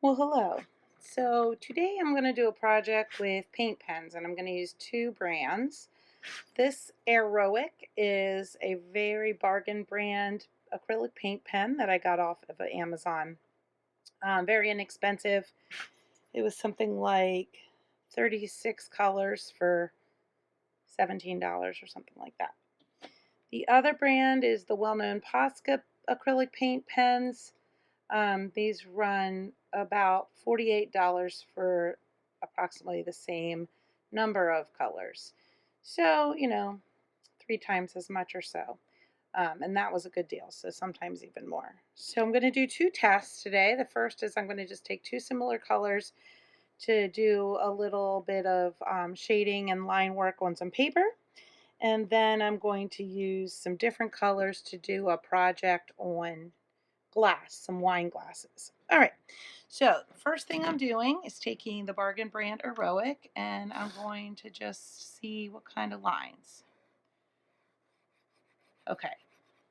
Well, hello. So today I'm going to do a project with paint pens and I'm going to use two brands. This Aeroic is a very bargain brand acrylic paint pen that I got off of Amazon. Very inexpensive. It was something like 36 colors for $17 or something like that. The other brand is the well-known Posca acrylic paint pens. These run about $48 for approximately the same number of colors. So, three times as much or so. And that was a good deal, so sometimes even more. So I'm going to do two tests today. The first is I'm going to just take two similar colors to do a little bit of shading and line work on some paper. And then I'm going to use some different colors to do a project on glass, some wine glasses. All right, so the first thing I'm doing is taking the bargain brand Aeroic and I'm going to just see what kind of lines. Okay,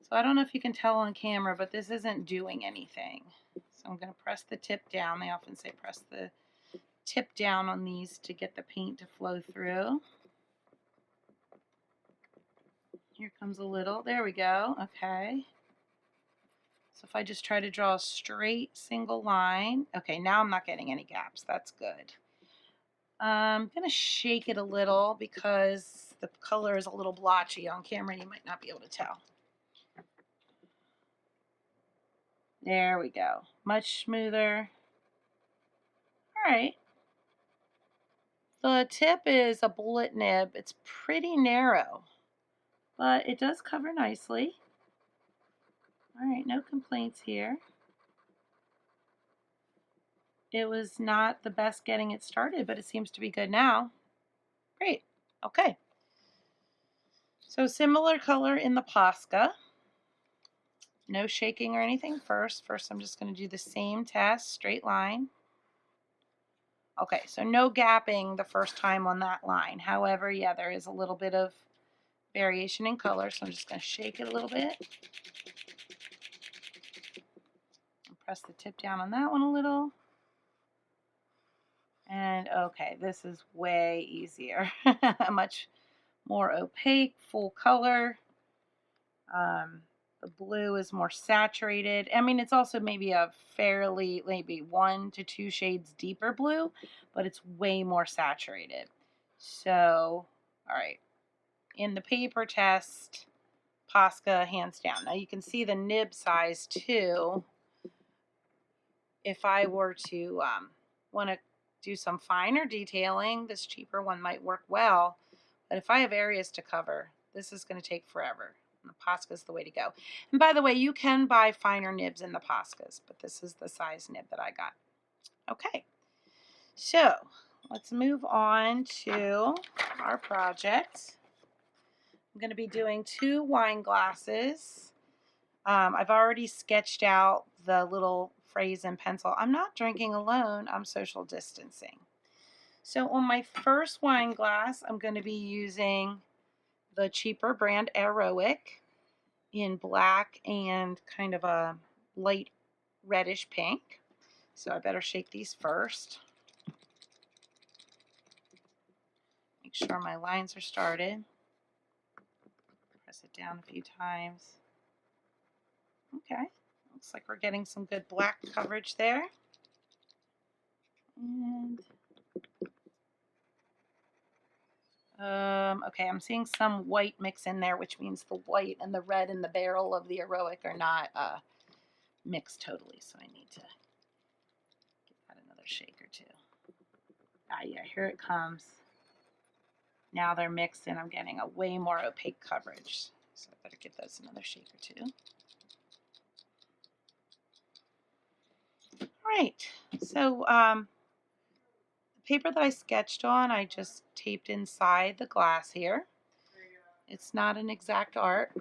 so I don't know if you can tell on camera, but this isn't doing anything. So I'm going to press the tip down. They often say press the tip down on these to get the paint to flow through. Here comes a little. There we go. Okay. So if I just try to draw a straight single line, okay, now I'm not getting any gaps. That's good. I'm going to shake it a little because the color is a little blotchy on camera. You might not be able to tell. There we go. Much smoother. All right. The tip is a bullet nib. It's pretty narrow, but it does cover nicely. All right, no complaints here. It was not the best getting it started, but it seems to be good now. Great. Okay. So similar color in the Posca. No shaking or anything first. First, I'm just going to do the same test, straight line. Okay, so no gapping the first time on that line. However, yeah, there is a little bit of variation in color, so I'm just going to shake it a little bit. Press the tip down on that one a little. And okay, this is way easier. Much more opaque, full color. The blue is more saturated. I mean, it's also maybe a fairly, maybe 1 to 2 shades deeper blue, but it's way more saturated. So, all right. In the paper test, Posca hands down. Now you can see the nib size too. If I were to want to do some finer detailing, this cheaper one might work well. But if I have areas to cover, this is going to take forever. The Posca is the way to go. And by the way, you can buy finer nibs in the Poscas, but this is the size nib that I got. Okay, so let's move on to our project. I'm going to be doing 2 wine glasses. I've already sketched out the little phrase in pencil. I'm not drinking alone, I'm social distancing. So on my first wine glass, I'm going to be using the cheaper brand Aeroic in black and kind of a light reddish pink. So I better shake these first. Make sure my lines are started. Press it down a few times. Okay, looks like we're getting some good black coverage there. And okay, I'm seeing some white mix in there, which means the white and the red in the barrel of the Aeroic are not mixed totally. So I need to give that another shake or two. Ah, yeah, here it comes. Now they're mixed and I'm getting a way more opaque coverage. So I better give those another shake or two. All right, so the paper that I sketched on, I just taped inside the glass here. It's not an exact art.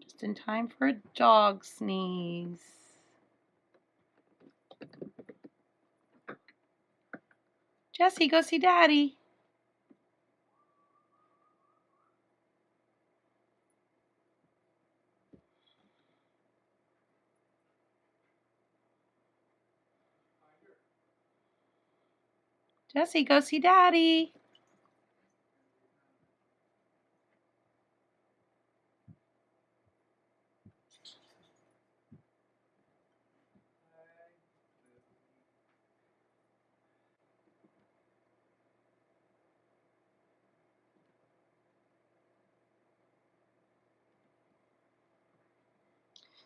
Just in time for a dog sneeze. Jesse, go see Daddy. Jesse, go see Daddy.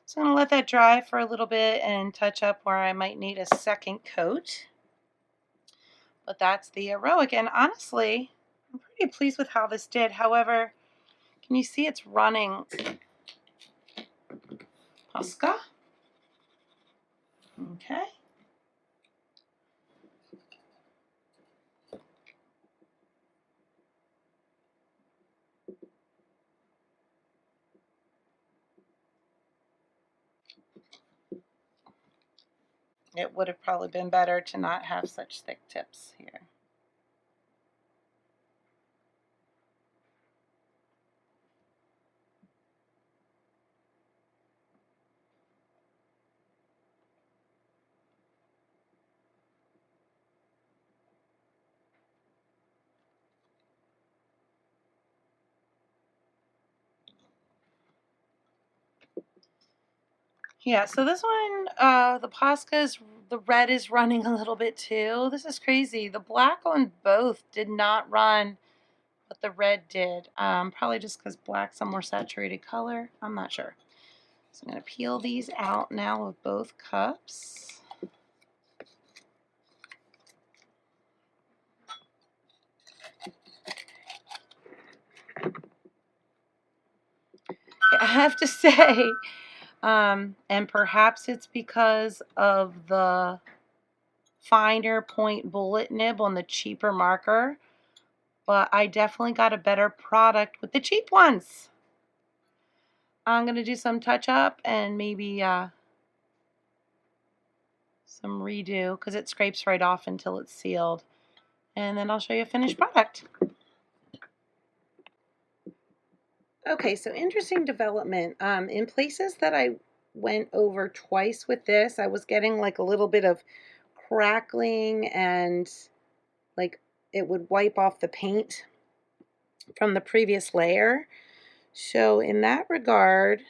So I'm going to let that dry for a little bit and touch up where I might need a second coat. But that's the heroic, and honestly, I'm pretty pleased with how this did. However, can you see it's running Posca? Okay. It would have probably been better to not have such thick tips here. Yeah, so this one, the Posca the red is running a little bit too. This is crazy. The black on both did not run, but the red did. Probably just because black's a more saturated color. I'm not sure. So I'm going to peel these out now with both cups. I have to say, and perhaps it's because of the finer point bullet nib on the cheaper marker, but I definitely got a better product with the cheap ones. I'm going to do some touch up and maybe some redo because it scrapes right off until it's sealed. And then I'll show you a finished product. Okay, so interesting development. In places that I went over twice with this, I was getting like a little bit of crackling and like it would wipe off the paint from the previous layer. So in that regard,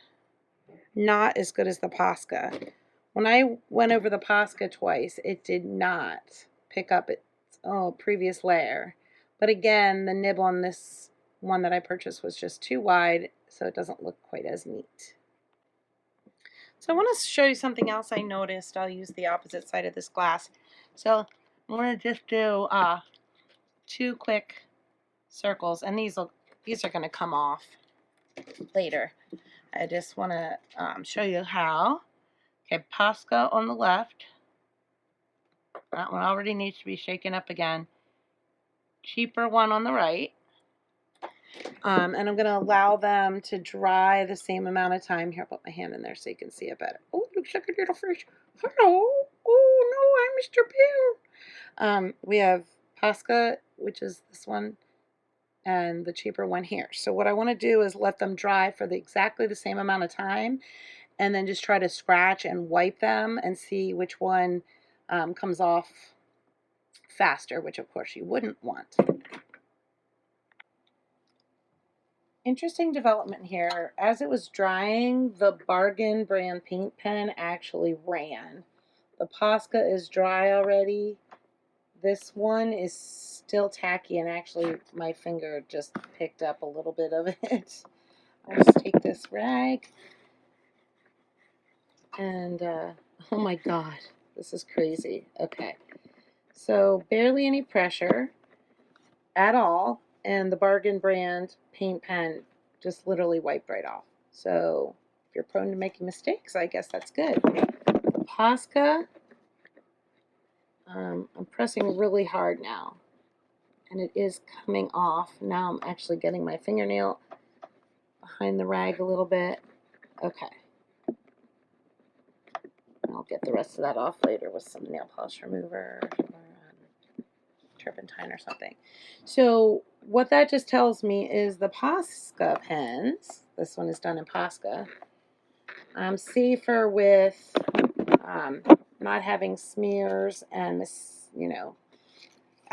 not as good as the Posca. When I went over the Posca twice, it did not pick up its previous layer. But again, the nib on this one that I purchased was just too wide, so it doesn't look quite as neat. So I want to show you something else I noticed. I'll use the opposite side of this glass. So I'm going to just do 2 quick circles, and these are going to come off later. I just want to show you how. Okay, Posca on the left. That one already needs to be shaken up again. Cheaper one on the right. And I'm going to allow them to dry the same amount of time. Here, I'll put my hand in there so you can see it better. Oh, it looks like a little fish. Hello. Oh, no, I'm Mr. Bill. We have Posca, which is this one, and the cheaper one here. So what I want to do is let them dry for exactly the same amount of time, and then just try to scratch and wipe them and see which one comes off faster, which of course you wouldn't want. Interesting development here. As it was drying, the Bargain brand paint pen actually ran. The Posca is dry already. This one is still tacky, and actually my finger just picked up a little bit of it. I'll just take this rag and oh my god, this is crazy. Okay, so barely any pressure at all, and the Bargain brand paint pen just literally wiped right off. So if you're prone to making mistakes, I guess that's good. The Posca, I'm pressing really hard now, and it is coming off. Now I'm actually getting my fingernail behind the rag a little bit. Okay. I'll get the rest of that off later with some nail polish remover or turpentine or something. So what that just tells me is the Posca pens, this one is done in Posca, safer with not having smears and,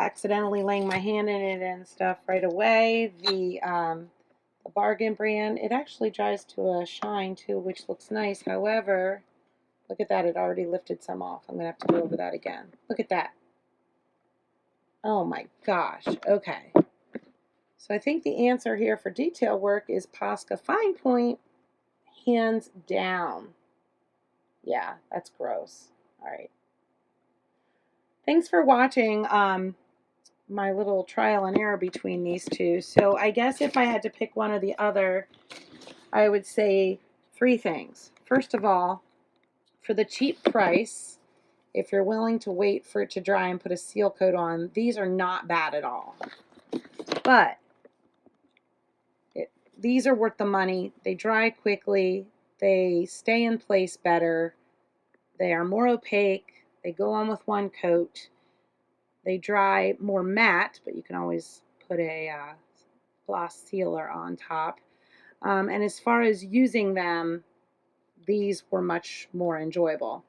accidentally laying my hand in it and stuff right away. The Bargain brand, it actually dries to a shine too, which looks nice. However, look at that, it already lifted some off. I'm going to have to go over that again. Look at that. Oh my gosh. Okay. So I think the answer here for detail work is Posca Fine Point, hands down. Yeah, that's gross. All right. Thanks for watching my little trial and error between these two. So I guess if I had to pick one or the other, I would say 3 things. First of all, for the cheap price, if you're willing to wait for it to dry and put a seal coat on, these are not bad at all. But these are worth the money. They dry quickly. They stay in place better. They are more opaque. They go on with one coat. They dry more matte, but you can always put a gloss sealer on top. And as far as using them, these were much more enjoyable.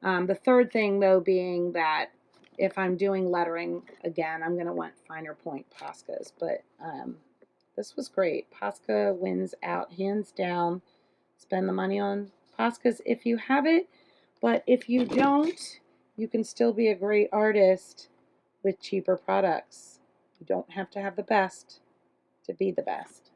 The third thing, though, being that if I'm doing lettering again, I'm going to want finer point Poscas. But this was great. Posca wins out hands down. Spend the money on Poscas if you have it. But if you don't, you can still be a great artist with cheaper products. You don't have to have the best to be the best.